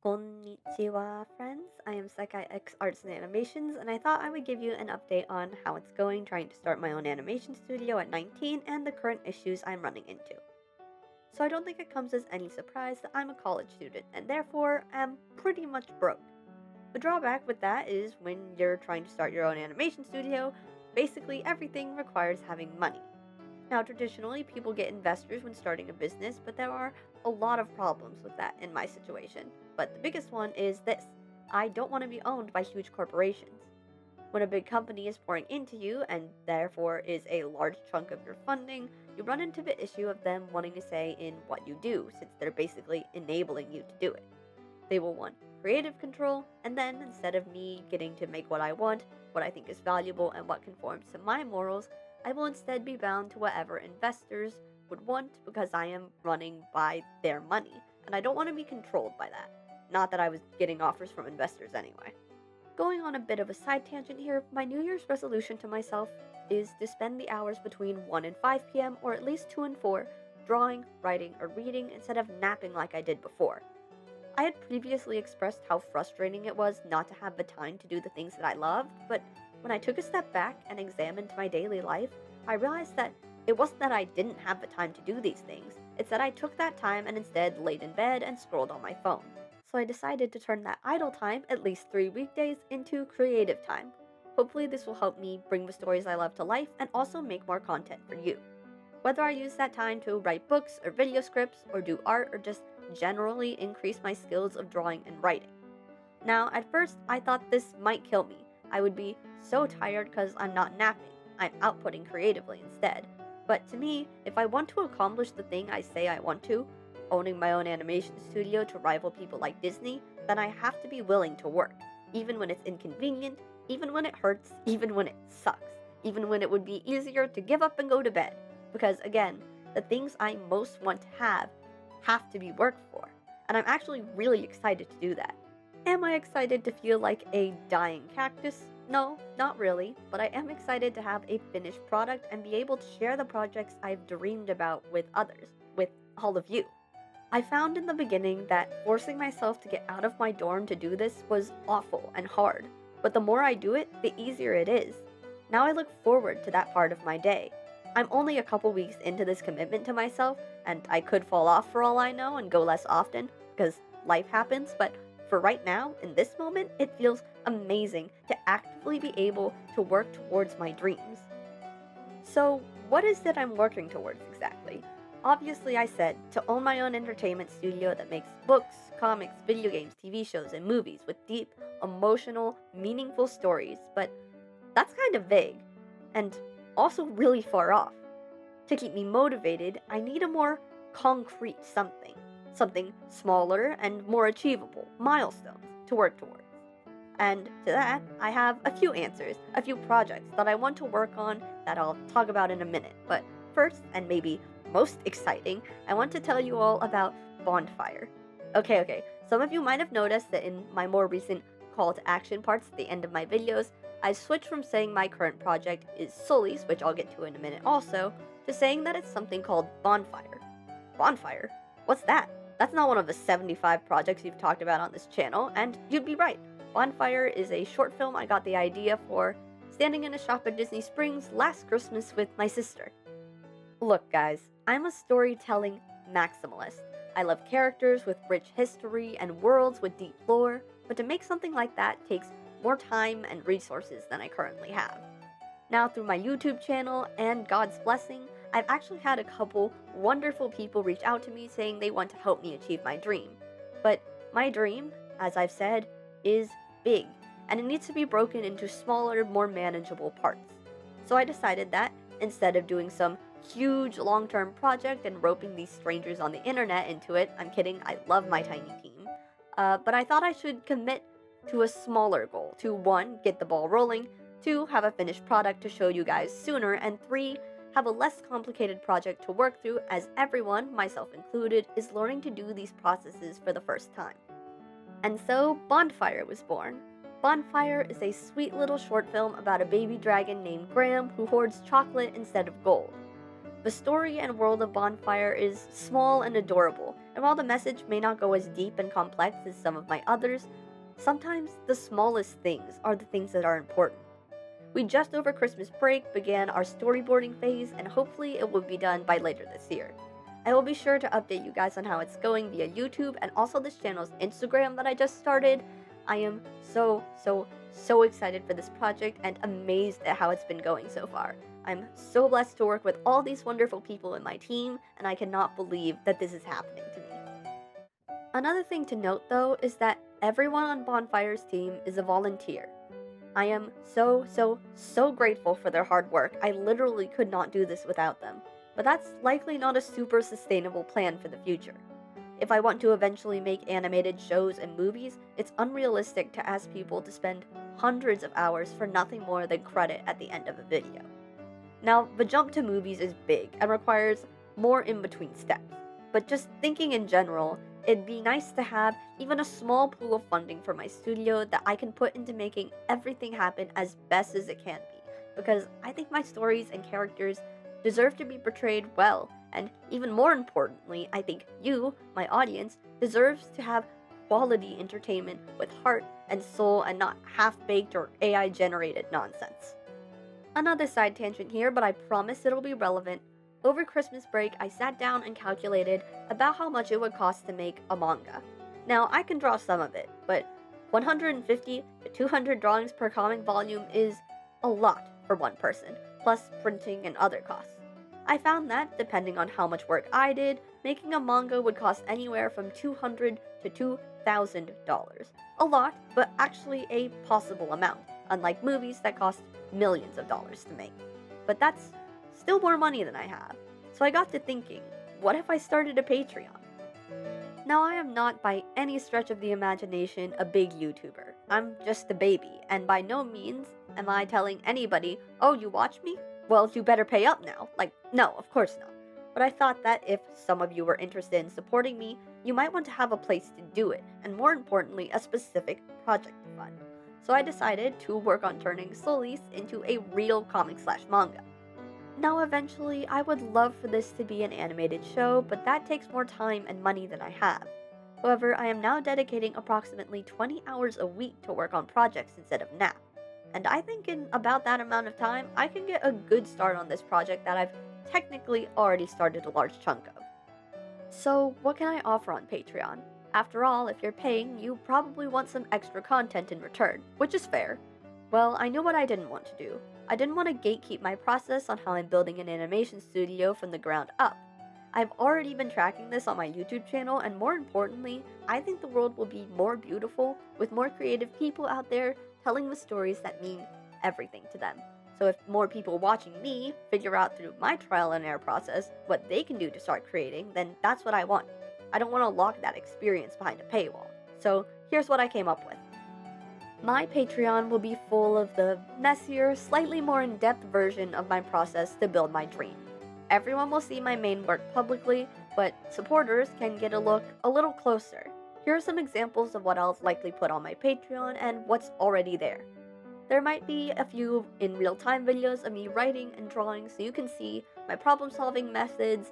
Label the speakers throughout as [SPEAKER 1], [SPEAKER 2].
[SPEAKER 1] Konnichiwa, friends. I am Sekai X Arts and Animations, and I thought I would give you an update on how it's going trying to start my own animation studio at 19 and the current issues I'm running into. So I don't think it comes as any surprise that I'm a college student and therefore am pretty much broke. The drawback with that is when you're trying to start your own animation studio, basically everything requires having money. Now, traditionally, people get investors when starting a business, but there are a lot of problems with that in my situation. But the biggest one is this: I don't want to be owned by huge corporations. When a big company is pouring into you and therefore is a large chunk of your funding, you run into the issue of them wanting a say in what you do, since they're basically enabling you to do it. They will want creative control, and then instead of me getting to make what I want, what I think is valuable, and what conforms to my morals, I will instead be bound to whatever investors would want because I am running by their money, and I don't want to be controlled by that. Not that I was getting offers from investors anyway. Going on a bit of a side tangent here, my New Year's resolution to myself is to spend the hours between 1 and 5 p.m., or at least 2 and 4, drawing, writing, or reading instead of napping like I did before. I had previously expressed how frustrating it was not to have the time to do the things that I loved, but when I took a step back and examined my daily life, I realized that it wasn't that I didn't have the time to do these things, it's that I took that time and instead laid in bed and scrolled on my phone. So I decided to turn that idle time, at least 3 weekdays, into creative time. Hopefully, this will help me bring the stories I love to life and also make more content for you. Whether I use that time to write books or video scripts or do art or just generally increase my skills of drawing and writing. Now, at first, I thought this might kill me. I would be so tired because I'm not napping. I'm outputting creatively instead. But to me, if I want to accomplish the thing I say I want to, owning my own animation studio to rival people like Disney, then I have to be willing to work, even when it's inconvenient, even when it hurts, even when it sucks, even when it would be easier to give up and go to bed. Because again, the things I most want to have to be worked for. And I'm actually really excited to do that. Am I excited to feel like a dying cactus? No, not really, but I am excited to have a finished product and be able to share the projects I've dreamed about with others, with all of you. I found in the beginning that forcing myself to get out of my dorm to do this was awful and hard, but the more I do it, the easier it is. Now I look forward to that part of my day. I'm only a couple weeks into this commitment to myself, and I could fall off for all I know and go less often, because life happens, but for right now, in this moment, it feels amazing to actively be able to work towards my dreams. So, what is it I'm working towards exactly? Obviously, I said to own my own entertainment studio that makes books, comics, video games, TV shows, and movies with deep, emotional, meaningful stories, but that's kind of vague, and also really far off. To keep me motivated, I need a more concrete something. Something smaller and more achievable, milestones to work towards. And to that, I have a few answers, a few projects that I want to work on that I'll talk about in a minute. But first, and maybe most exciting, I want to tell you all about Bonfire. Okay, some of you might have noticed that in my more recent call to action parts at the end of my videos, I switched from saying my current project is Solis, which I'll get to in a minute also, to saying that it's something called Bonfire. Bonfire? What's that? That's not one of the 75 projects you've talked about on this channel, and you'd be right. Bonfire is a short film I got the idea for standing in a shop at Disney Springs last Christmas with my sister. Look, guys, I'm a storytelling maximalist. I love characters with rich history and worlds with deep lore, but to make something like that takes more time and resources than I currently have. Now, through my YouTube channel and God's blessing, I've actually had a couple wonderful people reach out to me saying they want to help me achieve my dream. But my dream, as I've said, is big, and it needs to be broken into smaller, more manageable parts. So I decided that instead of doing some huge long-term project and roping these strangers on the internet into it, I'm kidding, I love my tiny team, but I thought I should commit to a smaller goal to 1, get the ball rolling, 2, have a finished product to show you guys sooner, and 3, have a less complicated project to work through as everyone, myself included, is learning to do these processes for the first time. And so, Bonfire was born. Bonfire is a sweet little short film about a baby dragon named Graham who hoards chocolate instead of gold. The story and world of Bonfire is small and adorable, and while the message may not go as deep and complex as some of my others, sometimes the smallest things are the things that are important. We just over Christmas break began our storyboarding phase, and hopefully it will be done by later this year. I will be sure to update you guys on how it's going via YouTube and also this channel's Instagram that I just started. I am so excited for this project and amazed at how it's been going so far. I'm so blessed to work with all these wonderful people in my team, and I cannot believe that this is happening to me. Another thing to note though is that everyone on Bonfire's team is a volunteer. I am so grateful for their hard work. I literally could not do this without them. But that's likely not a super sustainable plan for the future. If I want to eventually make animated shows and movies, it's unrealistic to ask people to spend hundreds of hours for nothing more than credit at the end of a video. Now, the jump to movies is big and requires more in-between steps. But just thinking in general, it'd be nice to have even a small pool of funding for my studio that I can put into making everything happen as best as it can be, because I think my stories and characters deserve to be portrayed well, and even more importantly, I think you, my audience, deserves to have quality entertainment with heart and soul and not half-baked or AI-generated nonsense. Another side tangent here, but I promise it'll be relevant. Over Christmas break, I sat down and calculated about how much it would cost to make a manga. Now, I can draw some of it, but 150 to 200 drawings per comic volume is a lot for one person, plus printing and other costs. I found that, depending on how much work I did, making a manga would cost anywhere from $200 to $2,000. A lot, but actually a possible amount, unlike movies that cost millions of dollars to make. But that's still more money than I have. So I got to thinking, what if I started a Patreon? Now, I am not by any stretch of the imagination a big YouTuber. I'm just a baby, and by no means am I telling anybody, oh, you watch me? Well, you better pay up now. Like, no, of course not. But I thought that if some of you were interested in supporting me, you might want to have a place to do it, and more importantly, a specific project to fund. So I decided to work on turning Solis into a real comic/manga. Now, eventually, I would love for this to be an animated show, but that takes more time and money than I have. However, I am now dedicating approximately 20 hours a week to work on projects instead of nap. And I think in about that amount of time, I can get a good start on this project that I've technically already started a large chunk of. So, what can I offer on Patreon? After all, if you're paying, you probably want some extra content in return, which is fair. Well, I knew what I didn't want to do. I didn't want to gatekeep my process on how I'm building an animation studio from the ground up. I've already been tracking this on my YouTube channel, and more importantly, I think the world will be more beautiful with more creative people out there telling the stories that mean everything to them. So if more people watching me figure out through my trial and error process what they can do to start creating, then that's what I want. I don't want to lock that experience behind a paywall. So here's what I came up with. My Patreon will be full of the messier, slightly more in-depth version of my process to build my dream. Everyone will see my main work publicly, but supporters can get a look a little closer. Here are some examples of what I'll likely put on my Patreon and what's already there. There might be a few in real-time videos of me writing and drawing so you can see my problem-solving methods,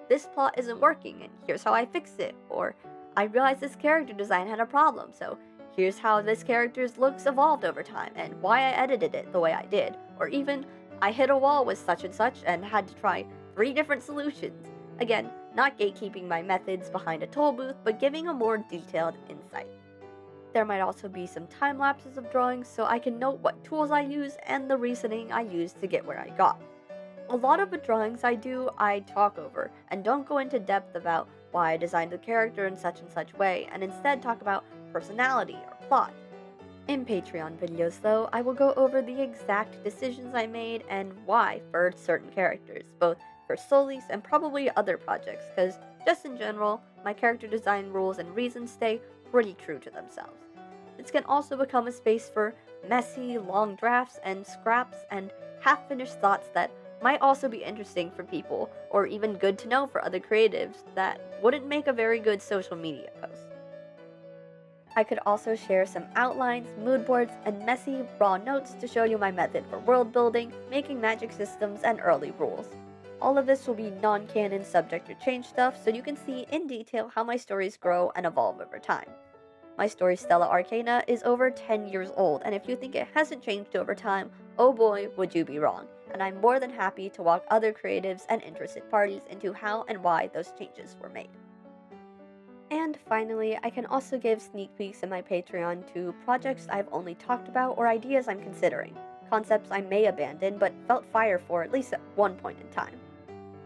[SPEAKER 1] this plot isn't working and here's how I fixed it, or I realized this character design had a problem, so here's how this character's looks evolved over time and why I edited it the way I did, or even I hit a wall with such and such and had to try 3 different solutions. Again, not gatekeeping my methods behind a toll booth, but giving a more detailed insight. There might also be some time lapses of drawings so I can note what tools I use and the reasoning I used to get where I got. A lot of the drawings I do, I talk over and don't go into depth about why I designed the character in such and such way, and instead talk about personality or plot. In Patreon videos though, I will go over the exact decisions I made and why for certain characters, both for Solis and probably other projects, because just in general, my character design rules and reasons stay pretty true to themselves. This can also become a space for messy, long drafts and scraps and half-finished thoughts that might also be interesting for people, or even good to know for other creatives that wouldn't make a very good social media post. I could also share some outlines, mood boards, and messy, raw notes to show you my method for world building, making magic systems, and early rules. All of this will be non-canon subject to change stuff, so you can see in detail how my stories grow and evolve over time. My story Stella Arcana is over 10 years old, and if you think it hasn't changed over time, oh boy, would you be wrong. And I'm more than happy to walk other creatives and interested parties into how and why those changes were made. And finally, I can also give sneak peeks in my Patreon to projects I've only talked about or ideas I'm considering, concepts I may abandon but felt fire for at least at one point in time.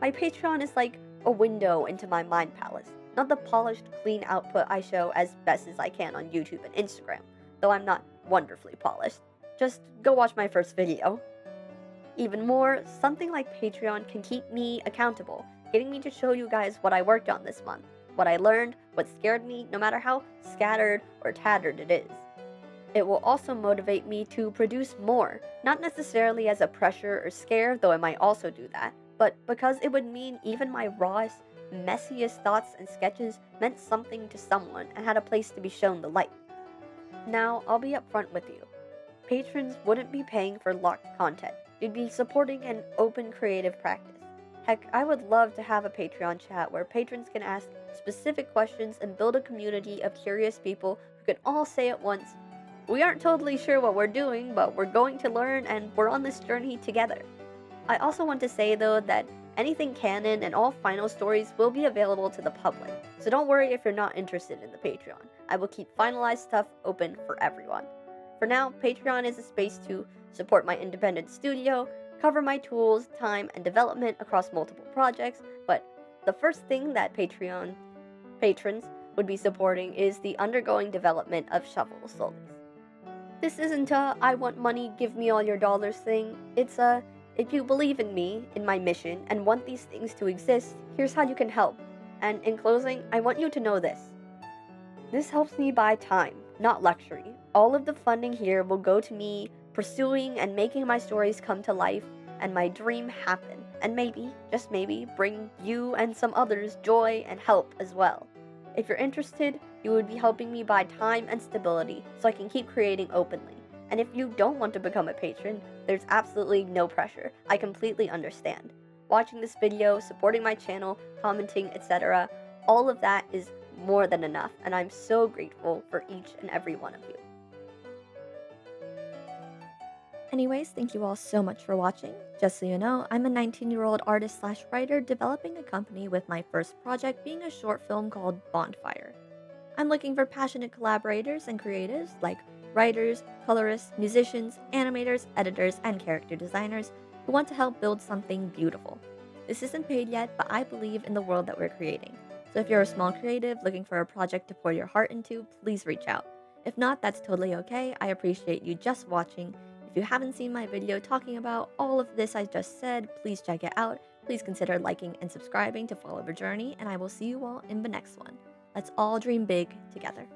[SPEAKER 1] My Patreon is like a window into my mind palace, not the polished, clean output I show as best as I can on YouTube and Instagram, though I'm not wonderfully polished. Just go watch my first video. Even more, something like Patreon can keep me accountable, getting me to show you guys what I worked on this month, what I learned, what scared me, no matter how scattered or tattered it is. It will also motivate me to produce more, not necessarily as a pressure or scare, though I might also do that, but because it would mean even my rawest, messiest thoughts and sketches meant something to someone and had a place to be shown the light. Now, I'll be upfront with you. Patrons wouldn't be paying for locked content. You'd be supporting an open creative practice. Heck, I would love to have a Patreon chat where patrons can ask specific questions and build a community of curious people who can all say at once, "We aren't totally sure what we're doing, but we're going to learn and we're on this journey together." I also want to say though that anything canon and all final stories will be available to the public, so don't worry if you're not interested in the Patreon. I will keep finalized stuff open for everyone. For now, Patreon is a space to support my independent studio, cover my tools, time, and development across multiple projects, but the first thing that Patreon patrons would be supporting is the undergoing development of Shovel Solis. This isn't a "I want money, give me all your dollars" thing. It's a "if you believe in me, in my mission, and want these things to exist, here's how you can help." And in closing, I want you to know this. This helps me buy time, not luxury. All of the funding here will go to me pursuing and making my stories come to life and my dream happen, and maybe, just maybe, bring you and some others joy and help as well. If you're interested, you would be helping me buy time and stability so I can keep creating openly. And if you don't want to become a patron, there's absolutely no pressure. I completely understand. Watching this video, supporting my channel, commenting, etc., all of that is more than enough, and I'm so grateful for each and every one of you. Anyways, thank you all so much for watching. Just so you know, I'm a 19-year-old artist/writer developing a company with my first project being a short film called Bonfire. I'm looking for passionate collaborators and creatives like writers, colorists, musicians, animators, editors, and character designers who want to help build something beautiful. This isn't paid yet, but I believe in the world that we're creating. So if you're a small creative looking for a project to pour your heart into, please reach out. If not, that's totally okay. I appreciate you just watching. If you haven't seen my video talking about all of this I just said, please check it out. Please consider liking and subscribing to follow the journey, and I will see you all in the next one. Let's all dream big together.